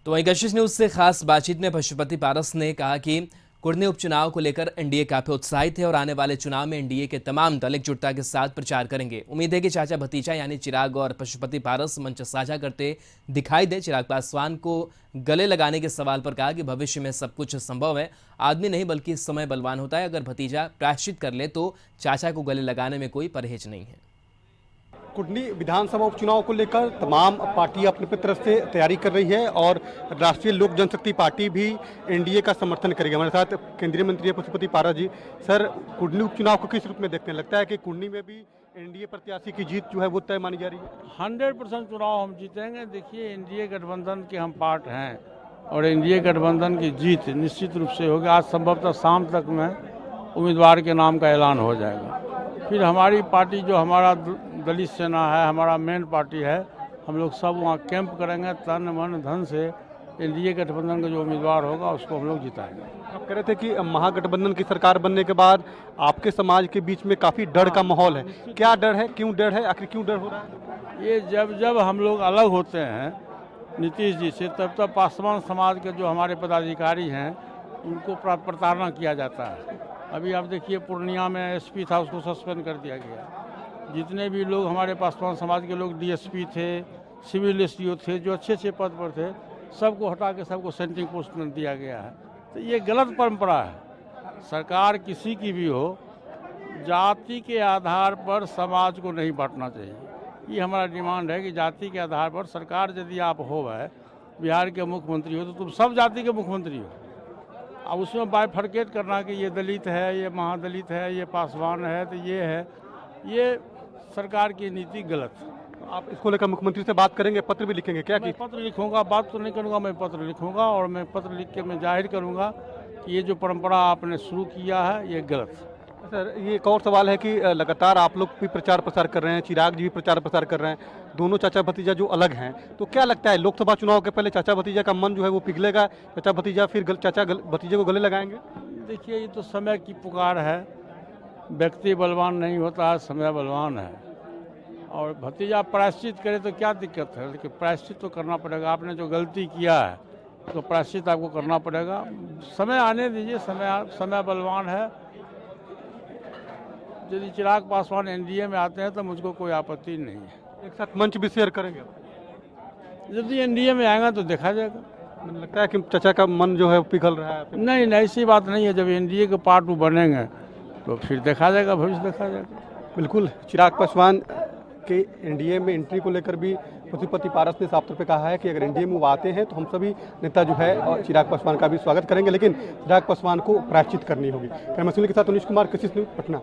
तो वहीं कशिश न्यूज से खास बातचीत में पशुपति पारस ने कहा कि कुर्नी उपचुनाव को लेकर एनडीए काफी उत्साहित है और आने वाले चुनाव में एनडीए के तमाम दल एकजुटता के साथ प्रचार करेंगे। उम्मीद है कि चाचा भतीजा यानी चिराग और पशुपति पारस मंच साझा करते दिखाई दे। चिराग पासवान को गले लगाने के सवाल पर कहा कि भविष्य में सब कुछ संभव है, आदमी नहीं बल्कि समय बलवान होता है। अगर भतीजा प्रायश्चित कर ले तो चाचा को गले लगाने में कोई परहेज नहीं है। कुर्नी विधानसभा उपचुनाव को लेकर तमाम पार्टियां अपनी तरफ से तैयारी कर रही है और राष्ट्रीय लोक जनशक्ति पार्टी भी एनडीए का समर्थन करेगी। हमारे साथ केंद्रीय मंत्री पशुपति पारस जी। सर, कुर्नी उपचुनाव को किस रूप में देखते हैं? लगता है कि कुर्नी में भी एनडीए प्रत्याशी की जीत जो है वो तय मानी जा रही है? 100% चुनाव हम जीतेंगे। देखिए, एनडीए गठबंधन के हम पार्ट हैं और एनडीए गठबंधन की जीत निश्चित रूप से होगी। आज संभवतः शाम तक में उम्मीदवार के नाम का ऐलान हो जाएगा। फिर हमारी पार्टी जो हमारा दलित सेना है, हमारा मेन पार्टी है, हम लोग सब वहाँ कैंप करेंगे। तन मन धन से एनडीए गठबंधन का जो उम्मीदवार होगा उसको हम लोग जिताएंगे। आप कह रहे थे कि महागठबंधन की सरकार बनने के बाद आपके समाज के बीच में काफ़ी डर का माहौल है। क्या डर है, क्यों डर है, आखिर क्यों डर हो रहा है? ये जब हम लोग अलग होते हैं नीतीश जी से, तब पासवान समाज के जो हमारे पदाधिकारी हैं उनको प्रताड़ना किया जाता है। अभी आप देखिए, पूर्णिया में एसपी था, उसको सस्पेंड कर दिया गया। जितने भी लोग हमारे पासवान समाज के लोग डीएसपी थे, सिविल एसडीओ थे, जो अच्छे पद पर थे, सबको हटा के सबको सेंट्रिंग पोस्ट में दिया गया है। तो ये गलत परंपरा है। सरकार किसी की भी हो, जाति के आधार पर समाज को नहीं बांटना चाहिए। ये हमारा डिमांड है कि जाति के आधार पर सरकार यदि आप हो, बिहार के मुख्यमंत्री हो, तो तुम सब जाति के मुख्यमंत्री हो। अब उसमें बाइफरकेट करना कि ये दलित है, ये महादलित है, ये पासवान है, तो ये है, ये सरकार की नीति गलत। आप इसको लेकर मुख्यमंत्री से बात करेंगे, पत्र भी लिखेंगे क्या? मैं पत्र लिखूंगा, बात तो नहीं करूंगा, मैं पत्र लिखूंगा और मैं पत्र लिख के मैं जाहिर करूंगा कि ये जो परंपरा आपने शुरू किया है ये गलत है। सर, ये एक और सवाल है कि लगातार आप लोग भी प्रचार प्रसार कर रहे हैं, चिराग जी भी प्रचार प्रसार कर रहे हैं, दोनों चाचा भतीजा जो अलग हैं, तो क्या लगता है लोकसभा चुनाव के पहले चाचा भतीजा का मन जो है वो पिघलेगा? चाचा भतीजा फिर चाचा भतीजे को गले लगाएंगे? देखिए, ये तो समय की पुकार है। व्यक्ति बलवान नहीं होता है, समय बलवान है। और भतीजा प्रायश्चित करे तो क्या दिक्कत है, लेकिन प्रायश्चित तो करना पड़ेगा। आपने जो गलती किया है तो प्रायश्चित आपको करना पड़ेगा। समय आने दीजिए, समय बलवान है। यदि चिराग पासवान एनडीए में आते हैं तो मुझको कोई आपत्ति नहीं है। एक साथ मंच भी शेयर करेंगे? यदि एनडीए में आएगा तो देखा जाएगा। मुझे लगता है कि चाचा का मन जो है पिघल रहा है। नहीं, ऐसी बात नहीं है। जब एनडीए के पार्ट वो बनेंगे तो फिर देखा जाएगा, भविष्य देखा जाएगा। बिल्कुल, चिराग पासवान के एनडीए में एंट्री को लेकर भी पशुपति पारस ने साफ तौर पे कहा है कि अगर एनडीए में वो आते हैं तो हम सभी नेता जो है और चिराग पासवान का भी स्वागत करेंगे, लेकिन चिराग पासवान को प्रायश्चित करनी होगी। कैमरा के साथ उनीश कुमार, कशिश न्यूज, पटना।